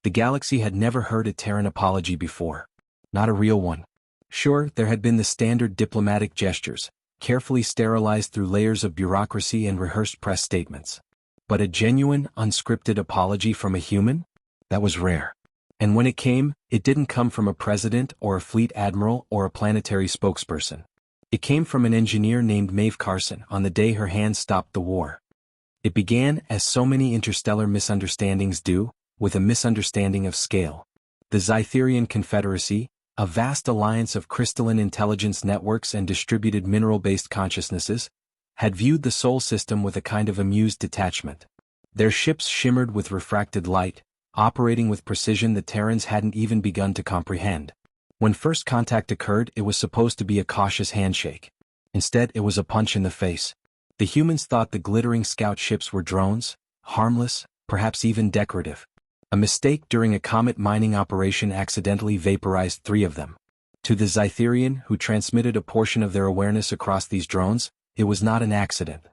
The galaxy had never heard a Terran apology before. Not a real one. Sure, there had been the standard diplomatic gestures, carefully sterilized through layers of bureaucracy and rehearsed press statements. But a genuine, unscripted apology from a human? That was rare. And when it came, it didn't come from a president or a fleet admiral or a planetary spokesperson. It came from an engineer named Maeve Carson on the day her hand stopped the war. It began, as so many interstellar misunderstandings do, with a misunderstanding of scale. The Zytherian Confederacy, a vast alliance of crystalline intelligence networks and distributed mineral-based consciousnesses, had viewed the Sol system with a kind of amused detachment. Their ships shimmered with refracted light, operating with precision the Terrans hadn't even begun to comprehend. When first contact occurred, it was supposed to be a cautious handshake. Instead, it was a punch in the face. The humans thought the glittering scout ships were drones, harmless, perhaps even decorative. A mistake during a comet mining operation accidentally vaporized 3 of them. To the Zytherian, who transmitted a portion of their awareness across these drones, it was not an accident.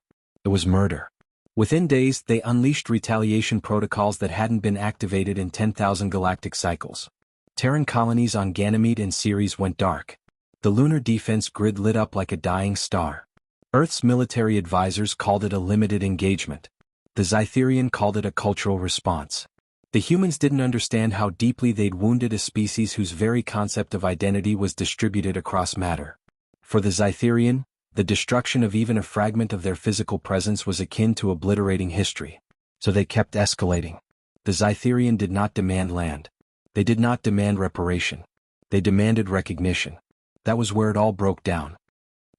It was murder. Within days, they unleashed retaliation protocols that hadn't been activated in 10,000 galactic cycles. Terran colonies on Ganymede and Ceres went dark. The lunar defense grid lit up like a dying star. Earth's military advisors called it a limited engagement. The Zytherian called it a cultural response. The humans didn't understand how deeply they'd wounded a species whose very concept of identity was distributed across matter. For the Zytherian, the destruction of even a fragment of their physical presence was akin to obliterating history. So they kept escalating. The Zytherian did not demand land. They did not demand reparation. They demanded recognition. That was where it all broke down.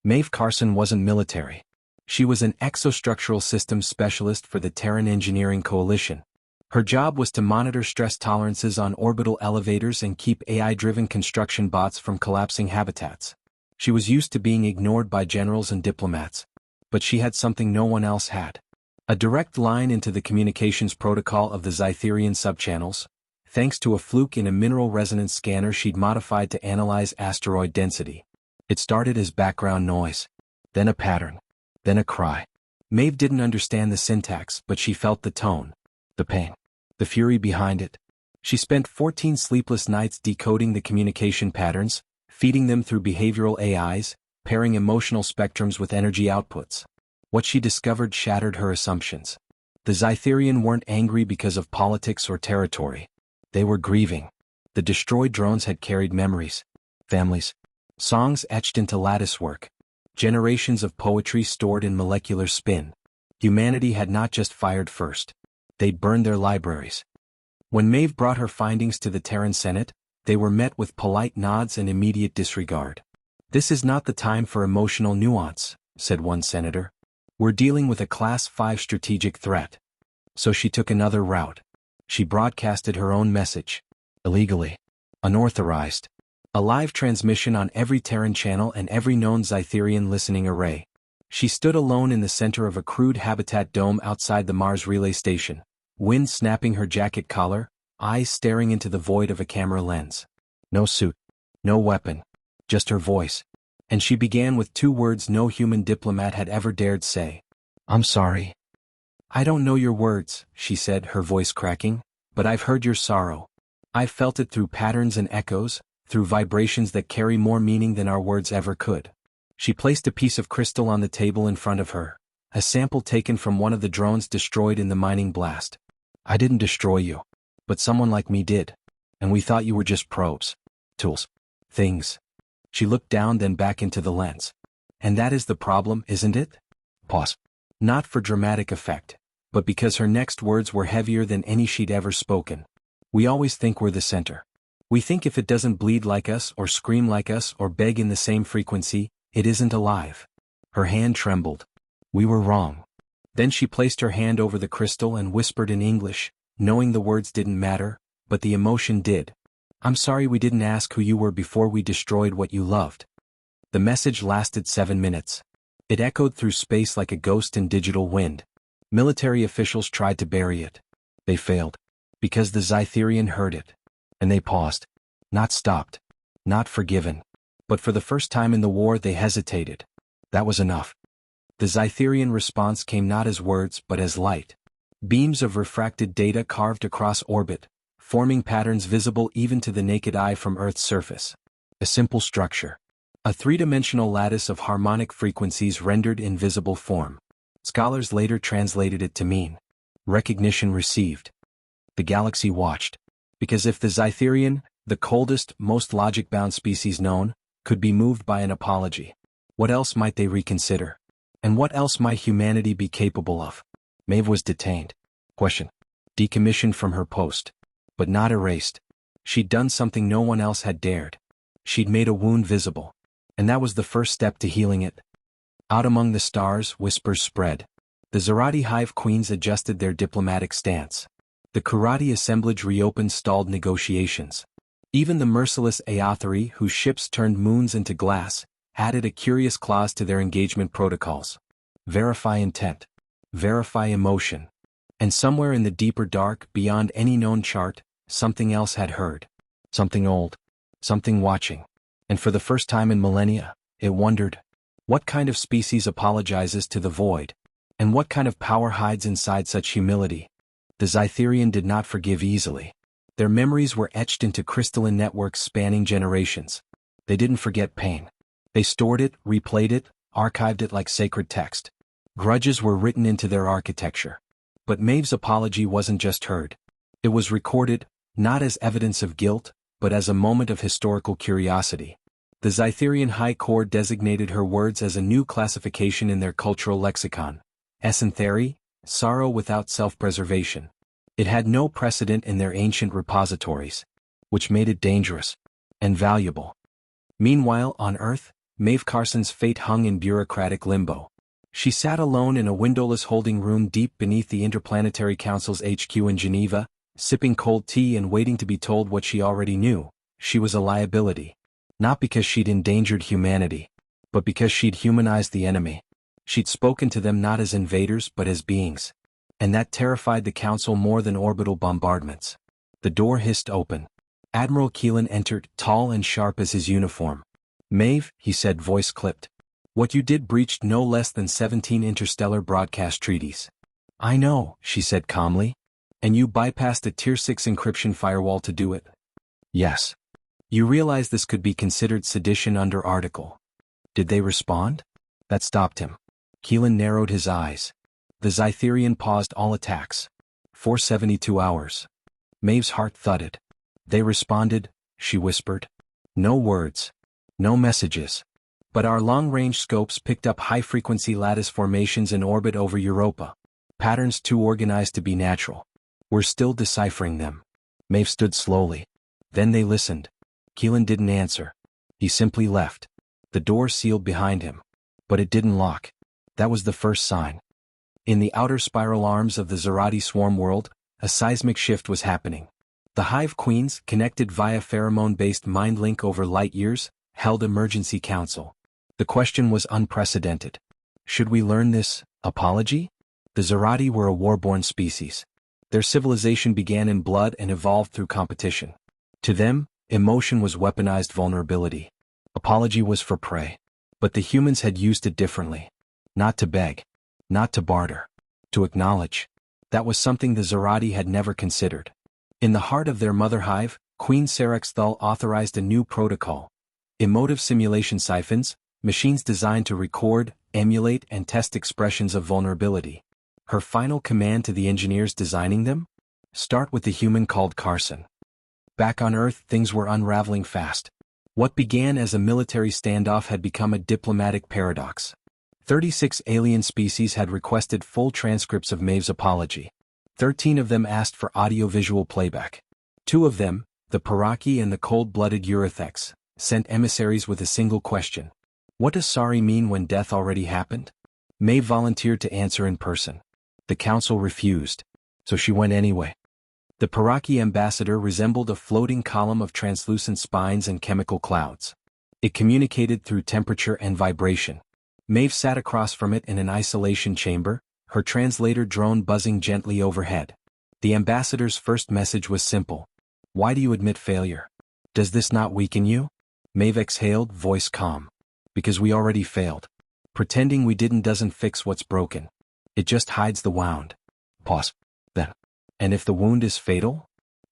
Maeve Carson wasn't military. She was an exostructural systems specialist for the Terran Engineering Coalition. Her job was to monitor stress tolerances on orbital elevators and keep AI-driven construction bots from collapsing habitats. She was used to being ignored by generals and diplomats. But she had something no one else had. A direct line into the communications protocol of the Zytherian subchannels, thanks to a fluke in a mineral resonance scanner she'd modified to analyze asteroid density. It started as background noise, then a pattern, then a cry. Maeve didn't understand the syntax, but she felt the tone, the pain, the fury behind it. She spent 14 sleepless nights decoding the communication patterns, feeding them through behavioral AIs, pairing emotional spectrums with energy outputs. What she discovered shattered her assumptions. The Zytherian weren't angry because of politics or territory. They were grieving. The destroyed drones had carried memories, families, songs etched into latticework, generations of poetry stored in molecular spin. Humanity had not just fired first. They'd burned their libraries. When Maeve brought her findings to the Terran Senate, they were met with polite nods and immediate disregard. "This is not the time for emotional nuance," said one senator. "We're dealing with a Class 5 strategic threat." So she took another route. She broadcasted her own message. Illegally. Unauthorized. A live transmission on every Terran channel and every known Zytherian listening array. She stood alone in the center of a crude habitat dome outside the Mars relay station, wind snapping her jacket collar, eyes staring into the void of a camera lens. No suit. No weapon. Just her voice. And she began with 2 words no human diplomat had ever dared say. "I'm sorry." "I don't know your words," she said, her voice cracking, "but I've heard your sorrow. I've felt it through patterns and echoes, through vibrations that carry more meaning than our words ever could." She placed a piece of crystal on the table in front of her, a sample taken from one of the drones destroyed in the mining blast. "I didn't destroy you. But someone like me did. And we thought you were just probes. Tools. Things." She looked down, then back into the lens. "And that is the problem, isn't it?" Pause. Not for dramatic effect, but because her next words were heavier than any she'd ever spoken. "We always think we're the center. We think if it doesn't bleed like us or scream like us or beg in the same frequency, it isn't alive." Her hand trembled. "We were wrong." Then she placed her hand over the crystal and whispered in English, knowing the words didn't matter, but the emotion did. "I'm sorry we didn't ask who you were before we destroyed what you loved." The message lasted 7 minutes. It echoed through space like a ghost in digital wind. Military officials tried to bury it. They failed. Because the Zytherian heard it. And they paused. Not stopped. Not forgiven. But for the first time in the war they hesitated. That was enough. The Zytherian response came not as words but as light. Beams of refracted data carved across orbit, forming patterns visible even to the naked eye from Earth's surface. A simple structure. A three-dimensional lattice of harmonic frequencies rendered in visible form. Scholars later translated it to mean recognition received. The galaxy watched. Because if the Zytherian, the coldest, most logic-bound species known, could be moved by an apology, what else might they reconsider? And what else might humanity be capable of? Maeve was detained. Question. Decommissioned from her post. But not erased. She'd done something no one else had dared. She'd made a wound visible. And that was the first step to healing it. Out among the stars, whispers spread. The Zarati hive queens adjusted their diplomatic stance. The Kurati assemblage reopened stalled negotiations. Even the merciless Aothari, whose ships turned moons into glass, added a curious clause to their engagement protocols. Verify intent. Verify emotion. And somewhere in the deeper dark, beyond any known chart, something else had heard. Something old. Something watching. And for the first time in millennia, it wondered, what kind of species apologizes to the void? And what kind of power hides inside such humility? The Zytherian did not forgive easily. Their memories were etched into crystalline networks spanning generations. They didn't forget pain. They stored it, replayed it, archived it like sacred text. Grudges were written into their architecture. But Maeve's apology wasn't just heard. It was recorded, not as evidence of guilt, but as a moment of historical curiosity. The Zytherian High Court designated her words as a new classification in their cultural lexicon. Esentheri, sorrow without self-preservation. It had no precedent in their ancient repositories, which made it dangerous and valuable. Meanwhile, on Earth, Maeve Carson's fate hung in bureaucratic limbo. She sat alone in a windowless holding room deep beneath the Interplanetary Council's HQ in Geneva, sipping cold tea and waiting to be told what she already knew. She was a liability. Not because she'd endangered humanity, but because she'd humanized the enemy. She'd spoken to them not as invaders but as beings. And that terrified the Council more than orbital bombardments. The door hissed open. Admiral Keelan entered, tall and sharp as his uniform. Maeve, he said, voice clipped. What you did breached no less than 17 interstellar broadcast treaties. I know, she said calmly. And you bypassed a Tier 6 encryption firewall to do it? Yes. You realize this could be considered sedition under Article. Did they respond? That stopped him. Keelan narrowed his eyes. The Zytherian paused all attacks. For 72 hours. Maeve's heart thudded. They responded, she whispered. No words. No messages. But our long-range scopes picked up high-frequency lattice formations in orbit over Europa. Patterns too organized to be natural. We're still deciphering them. Maeve stood slowly. Then they listened. Keelan didn't answer. He simply left. The door sealed behind him. But it didn't lock. That was the first sign. In the outer spiral arms of the Zarati swarm world, a seismic shift was happening. The hive queens, connected via pheromone-based mind link over light years, held emergency council. The question was unprecedented. Should we learn this apology? The Zarati were a warborn species. Their civilization began in blood and evolved through competition. To them, emotion was weaponized vulnerability. Apology was for prey. But the humans had used it differently. Not to beg. Not to barter. To acknowledge. That was something the Zarati had never considered. In the heart of their mother hive, Queen Serexthal authorized a new protocol. Emotive simulation siphons, machines designed to record, emulate, and test expressions of vulnerability. Her final command to the engineers designing them? Start with the human called Carson. Back on Earth, things were unraveling fast. What began as a military standoff had become a diplomatic paradox. 36 alien species had requested full transcripts of Maeve's apology. 13 of them asked for audiovisual playback. 2 of them, the Paraki and the cold-blooded Eurythex, sent emissaries with a single question. What does sorry mean when death already happened? Maeve volunteered to answer in person. The council refused, so she went anyway. The Paraki ambassador resembled a floating column of translucent spines and chemical clouds. It communicated through temperature and vibration. Maeve sat across from it in an isolation chamber, her translator drone buzzing gently overhead. The ambassador's first message was simple. Why do you admit failure? Does this not weaken you? Maeve exhaled, voice calm. Because we already failed. Pretending we didn't doesn't fix what's broken. It just hides the wound. Pause. Then. And if the wound is fatal?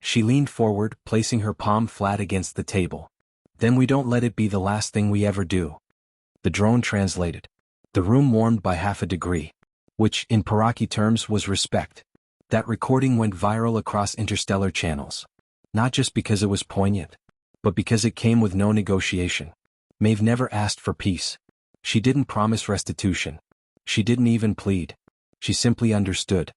She leaned forward, placing her palm flat against the table. Then we don't let it be the last thing we ever do. The drone translated. The room warmed by 1/2 degree. Which, in Paraki terms, was respect. That recording went viral across interstellar channels. Not just because it was poignant, but because it came with no negotiation. Maeve never asked for peace. She didn't promise restitution. She didn't even plead. She simply understood.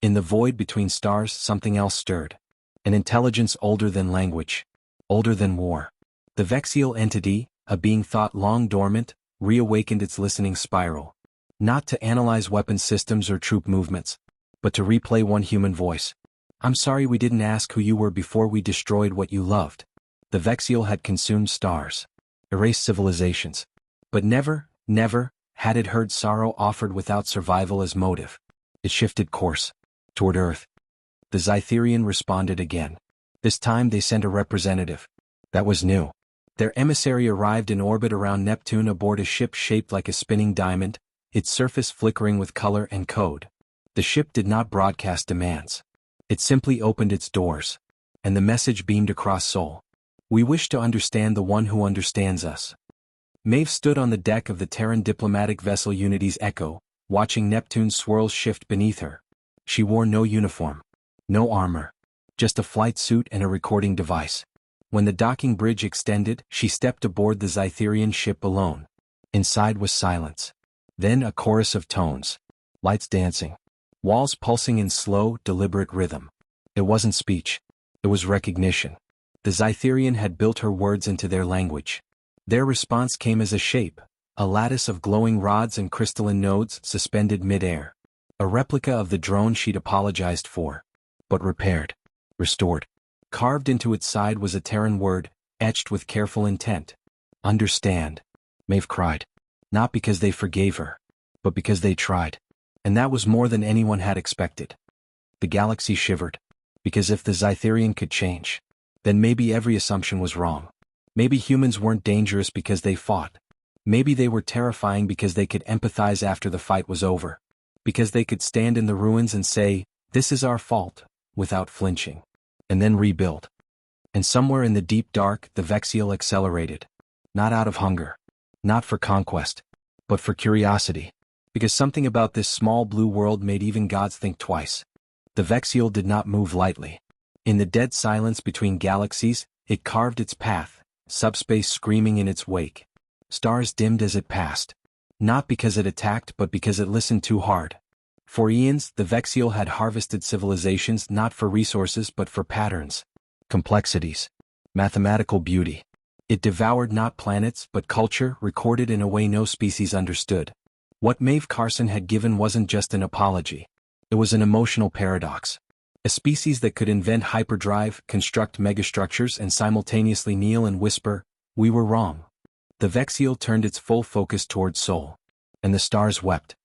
In the void between stars, something else stirred. An intelligence older than language. Older than war. The Vexial entity, a being thought long dormant, reawakened its listening spiral. Not to analyze weapon systems or troop movements, but to replay one human voice. I'm sorry we didn't ask who you were before we destroyed what you loved. The Vexial had consumed stars. Erased civilizations. But never, never, had it heard sorrow offered without survival as motive. It shifted course. Toward Earth. The Zytherian responded again. This time they sent a representative. That was new. Their emissary arrived in orbit around Neptune aboard a ship shaped like a spinning diamond, its surface flickering with color and code. The ship did not broadcast demands. It simply opened its doors. And the message beamed across Sol. We wish to understand the one who understands us. Maeve stood on the deck of the Terran diplomatic vessel Unity's Echo, watching Neptune's swirls shift beneath her. She wore no uniform. No armor. Just a flight suit and a recording device. When the docking bridge extended, she stepped aboard the Zytherian ship alone. Inside was silence. Then a chorus of tones. Lights dancing. Walls pulsing in slow, deliberate rhythm. It wasn't speech. It was recognition. The Zytherian had built her words into their language. Their response came as a shape, a lattice of glowing rods and crystalline nodes suspended mid-air. A replica of the drone she'd apologized for. But repaired. Restored. Carved into its side was a Terran word, etched with careful intent. Understand. Maeve cried. Not because they forgave her, but because they tried. And that was more than anyone had expected. The galaxy shivered. Because if the Zytherian could change, then maybe every assumption was wrong. Maybe humans weren't dangerous because they fought. Maybe they were terrifying because they could empathize after the fight was over. Because they could stand in the ruins and say, "This is our fault," without flinching. And then rebuild. And somewhere in the deep dark, the Vexial accelerated. Not out of hunger. Not for conquest. But for curiosity. Because something about this small blue world made even gods think twice. The Vexial did not move lightly. In the dead silence between galaxies, it carved its path, subspace screaming in its wake. Stars dimmed as it passed. Not because it attacked but because it listened too hard. For eons, the Vexial had harvested civilizations not for resources but for patterns, complexities, mathematical beauty. It devoured not planets but culture recorded in a way no species understood. What Maeve Carson had given wasn't just an apology. It was an emotional paradox. A species that could invent hyperdrive, construct megastructures and simultaneously kneel and whisper, "We were wrong." The Vexial turned its full focus toward Sol. And the stars wept.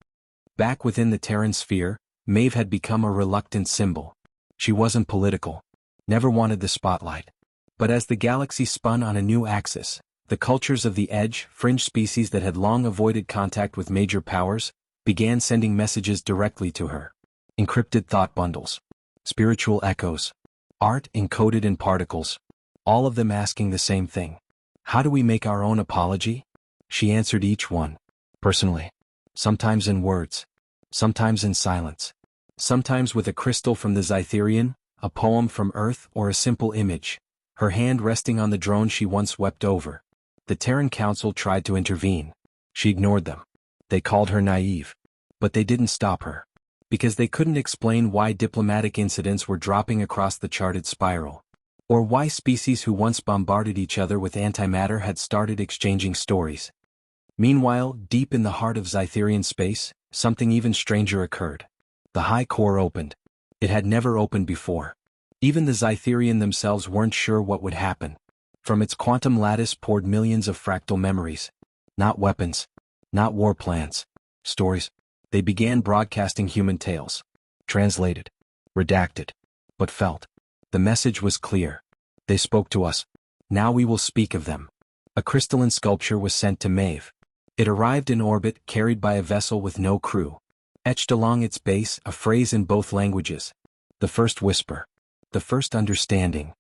Back within the Terran sphere, Maeve had become a reluctant symbol. She wasn't political. Never wanted the spotlight. But as the galaxy spun on a new axis, the cultures of the edge, fringe species that had long avoided contact with major powers, began sending messages directly to her. Encrypted thought bundles. Spiritual echoes. Art encoded in particles. All of them asking the same thing. How do we make our own apology? She answered each one. Personally. Sometimes in words. Sometimes in silence. Sometimes with a crystal from the Zytherian, a poem from Earth or a simple image. Her hand resting on the drone she once wept over. The Terran Council tried to intervene. She ignored them. They called her naive. But they didn't stop her. Because they couldn't explain why diplomatic incidents were dropping across the charted spiral. Or why species who once bombarded each other with antimatter had started exchanging stories. Meanwhile, deep in the heart of Zytherian space, something even stranger occurred. The high core opened. It had never opened before. Even the Zytherian themselves weren't sure what would happen. From its quantum lattice poured millions of fractal memories. Not weapons. Not war plans. Stories. They began broadcasting human tales. Translated. Redacted. But felt. The message was clear. They spoke to us. Now we will speak of them. A crystalline sculpture was sent to Maeve. It arrived in orbit, carried by a vessel with no crew. Etched along its base, a phrase in both languages. The first whisper. The first understanding.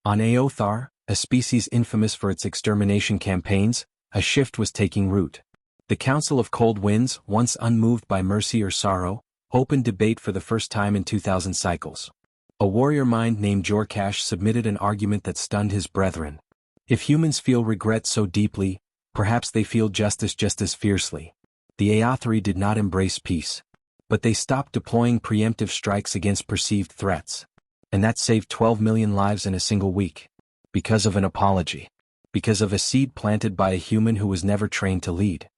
On Aothar, a species infamous for its extermination campaigns, a shift was taking root. The Council of Cold Winds, once unmoved by mercy or sorrow, opened debate for the first time in 2000 cycles. A warrior mind named Jorkash submitted an argument that stunned his brethren. If humans feel regret so deeply, perhaps they feel justice just as fiercely. The Aothari did not embrace peace. But they stopped deploying preemptive strikes against perceived threats. And that saved 12 million lives in a single week. Because of an apology. Because of a seed planted by a human who was never trained to lead.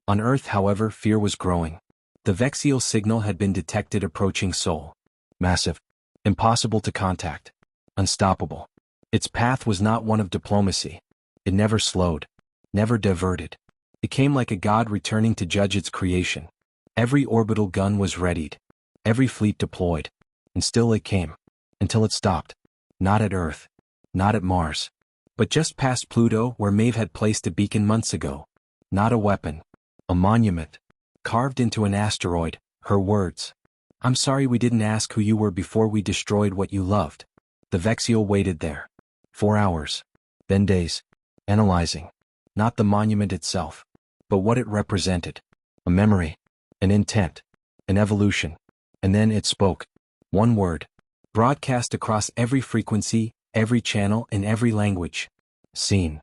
On Earth, however, fear was growing. The Vexial signal had been detected approaching Sol. Massive. Impossible to contact. Unstoppable. Its path was not one of diplomacy. It never slowed. Never diverted. It came like a god returning to judge its creation. Every orbital gun was readied. Every fleet deployed. And still it came. Until it stopped. Not at Earth. Not at Mars. But just past Pluto, where Maeve had placed a beacon months ago. Not a weapon. A monument. Carved into an asteroid, her words. I'm sorry we didn't ask who you were before we destroyed what you loved. The Vexial waited there. 4 hours. Then days. Analyzing. Not the monument itself. But what it represented. A memory. An intent. An evolution. And then it spoke. One word. Broadcast across every frequency, every channel, in every language. Seen.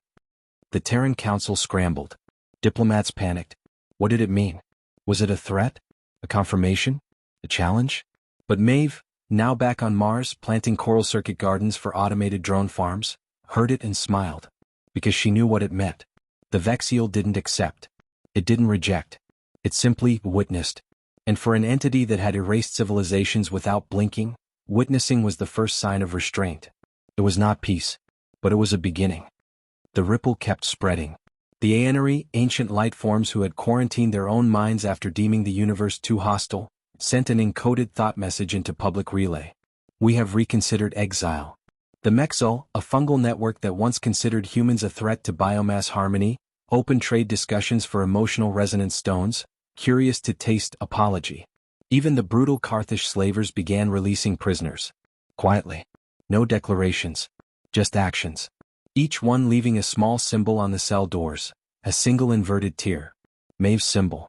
The Terran Council scrambled. Diplomats panicked. What did it mean? Was it a threat? A confirmation? A challenge? But Maeve, now back on Mars planting coral circuit gardens for automated drone farms, heard it and smiled. Because she knew what it meant. The Vexial didn't accept. It didn't reject. It simply witnessed. And for an entity that had erased civilizations without blinking, witnessing was the first sign of restraint. It was not peace. But it was a beginning. The ripple kept spreading. The Aenari, ancient light forms who had quarantined their own minds after deeming the universe too hostile, sent an encoded thought message into public relay. We have reconsidered exile. The Mexel, a fungal network that once considered humans a threat to biomass harmony, opened trade discussions for emotional resonance stones, curious to taste apology. Even the brutal Carthish slavers began releasing prisoners. Quietly. No declarations. Just actions. Each one leaving a small symbol on the cell doors, a single inverted tear. Maeve's symbol.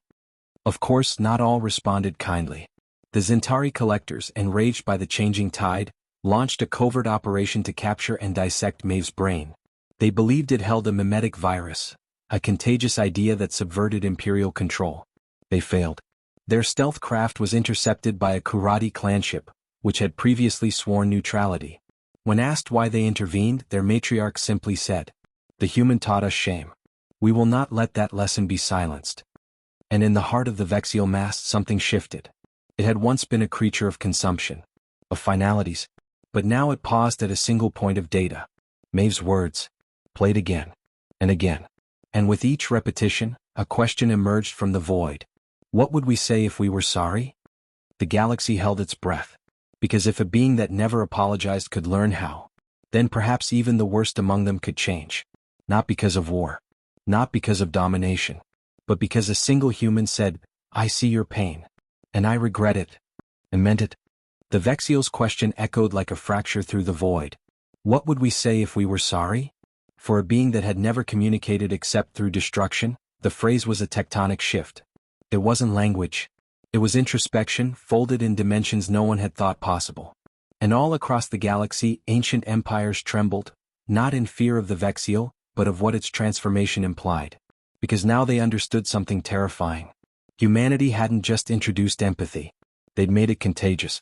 Of course, not all responded kindly. The Zentari collectors, enraged by the changing tide, launched a covert operation to capture and dissect Maeve's brain. They believed it held a mimetic virus, a contagious idea that subverted imperial control. They failed. Their stealth craft was intercepted by a Kurati clanship, which had previously sworn neutrality. When asked why they intervened, their matriarch simply said, "The human taught us shame. We will not let that lesson be silenced." And in the heart of the Vexial mass something shifted. It had once been a creature of consumption, of finalities, but now it paused at a single point of data. Maeve's words, played again, and again. And with each repetition, a question emerged from the void. What would we say if we were sorry? The galaxy held its breath. Because if a being that never apologized could learn how, then perhaps even the worst among them could change. Not because of war. Not because of domination. But because a single human said, "I see your pain. And I regret it." And meant it. The Vexial's question echoed like a fracture through the void. What would we say if we were sorry? For a being that had never communicated except through destruction, the phrase was a tectonic shift. It wasn't language. It was introspection, folded in dimensions no one had thought possible. And all across the galaxy, ancient empires trembled, not in fear of the Vexial, but of what its transformation implied. Because now they understood something terrifying. Humanity hadn't just introduced empathy. They'd made it contagious.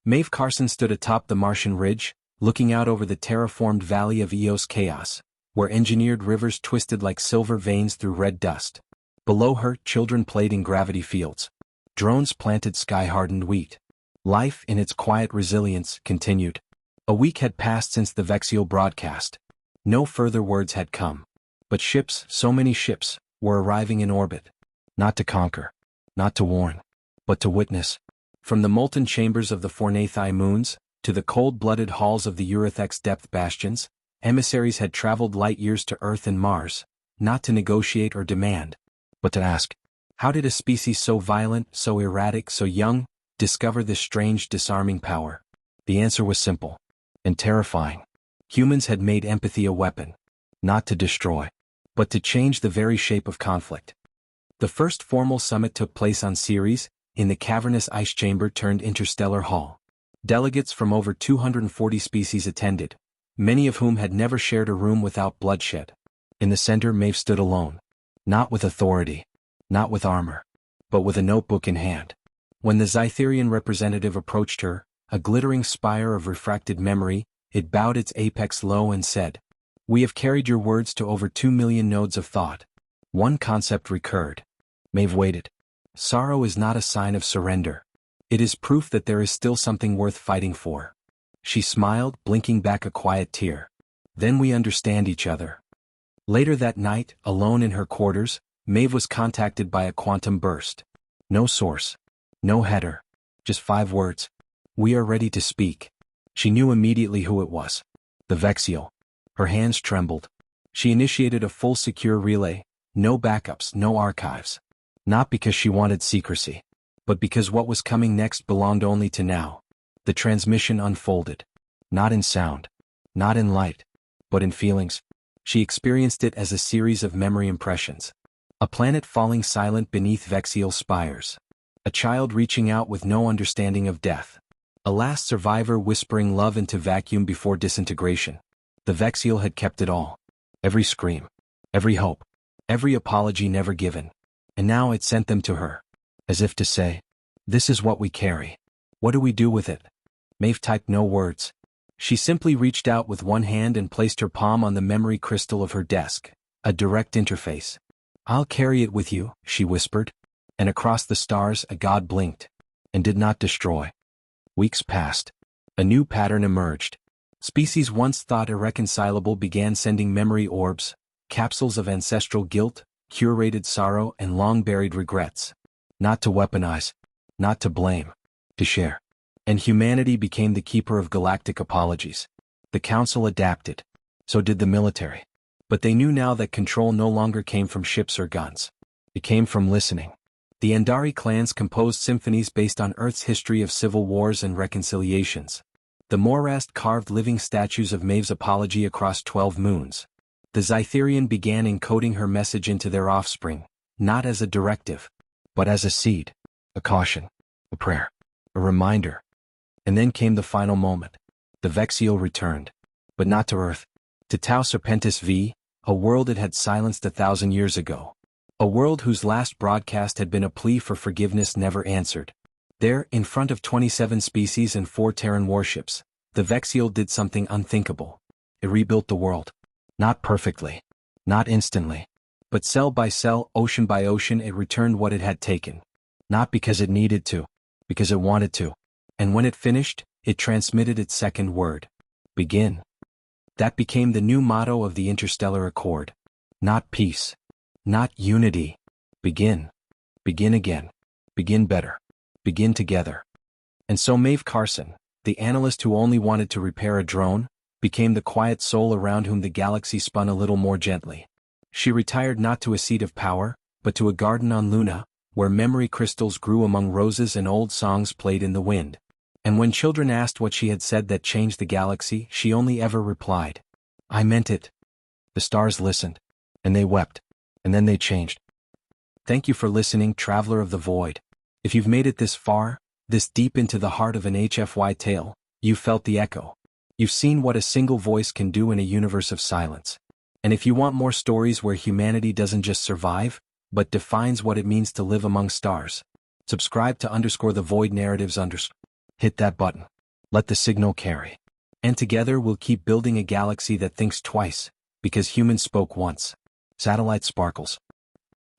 Maeve Carson stood atop the Martian ridge, looking out over the terraformed valley of Eos chaos, where engineered rivers twisted like silver veins through red dust. Below her, children played in gravity fields. Drones planted sky-hardened wheat. Life, in its quiet resilience, continued. A week had passed since the Vexial broadcast. No further words had come. But ships, so many ships, were arriving in orbit. Not to conquer. Not to warn. But to witness. From the molten chambers of the Fornathai moons, to the cold-blooded halls of the Eurythex depth bastions, emissaries had traveled light years to Earth and Mars, not to negotiate or demand, but to ask. How did a species so violent, so erratic, so young, discover this strange, disarming power? The answer was simple. and terrifying. Humans had made empathy a weapon, not to destroy, but to change the very shape of conflict. The first formal summit took place on Ceres, in the cavernous ice chamber turned interstellar hall. Delegates from over 240 species attended, many of whom had never shared a room without bloodshed. In the center, Maeve stood alone. Not with authority, not with armor, but with a notebook in hand. When the Zytherian representative approached her, a glittering spire of refracted memory, it bowed its apex low and said, "We have carried your words to over 2 million nodes of thought." One concept recurred. Maeve waited. Sorrow is not a sign of surrender. It is proof that there is still something worth fighting for. She smiled, blinking back a quiet tear. Then we understand each other. Later that night, alone in her quarters, Maeve was contacted by a quantum burst. No source. No header. Just 5 words. "We are ready to speak." She knew immediately who it was. The Vexial. Her hands trembled. She initiated a full secure relay. No backups, no archives. Not because she wanted secrecy, but because what was coming next belonged only to now. The transmission unfolded. Not in sound. Not in light. But in feelings. She experienced it as a series of memory impressions. A planet falling silent beneath Vexial spires. A child reaching out with no understanding of death. A last survivor whispering love into vacuum before disintegration. The Vexial had kept it all. Every scream. Every hope. Every apology never given. And now it sent them to her. As if to say, "This is what we carry. What do we do with it?" Maeve typed no words. She simply reached out with one hand and placed her palm on the memory crystal of her desk. A direct interface. "I'll carry it with you," she whispered. And across the stars a god blinked. And did not destroy. Weeks passed. A new pattern emerged. Species once thought irreconcilable began sending memory orbs, capsules of ancestral guilt, curated sorrow and long-buried regrets. Not to weaponize. Not to blame. To share. And humanity became the keeper of galactic apologies. The Council adapted. So did the military. But they knew now that control no longer came from ships or guns. It came from listening. The Andari clans composed symphonies based on Earth's history of civil wars and reconciliations. The Morast carved living statues of Maeve's apology across 12 moons. The Zytherian began encoding her message into their offspring, not as a directive, but as a seed, a caution, a prayer, a reminder. And then came the final moment. The Vexial returned. But not to Earth. To Tau Serpentis V, a world it had silenced 1,000 years ago. A world whose last broadcast had been a plea for forgiveness never answered. There, in front of 27 species and 4 Terran warships, the Vexial did something unthinkable. It rebuilt the world. Not perfectly. Not instantly. But cell by cell, ocean by ocean, it returned what it had taken. Not because it needed to. Because it wanted to. And when it finished, it transmitted its second word. Begin. That became the new motto of the Interstellar Accord. Not peace. Not unity. Begin. Begin again. Begin better. Begin together. And so Maeve Carson, the analyst who only wanted to repair a drone, became the quiet soul around whom the galaxy spun a little more gently. She retired not to a seat of power, but to a garden on Luna, where memory crystals grew among roses and old songs played in the wind. And when children asked what she had said that changed the galaxy, she only ever replied, "I meant it." The stars listened. And they wept. And then they changed. Thank you for listening, Traveler of the Void. If you've made it this far, this deep into the heart of an HFY tale, you've felt the echo. You've seen what a single voice can do in a universe of silence. And if you want more stories where humanity doesn't just survive, but defines what it means to live among stars, subscribe to _the Void Narratives _ Hit that button. Let the signal carry. And together we'll keep building a galaxy that thinks twice, because humans spoke once. Satellite Sparkles.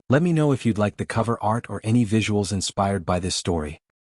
Let me know if you'd like the cover art or any visuals inspired by this story.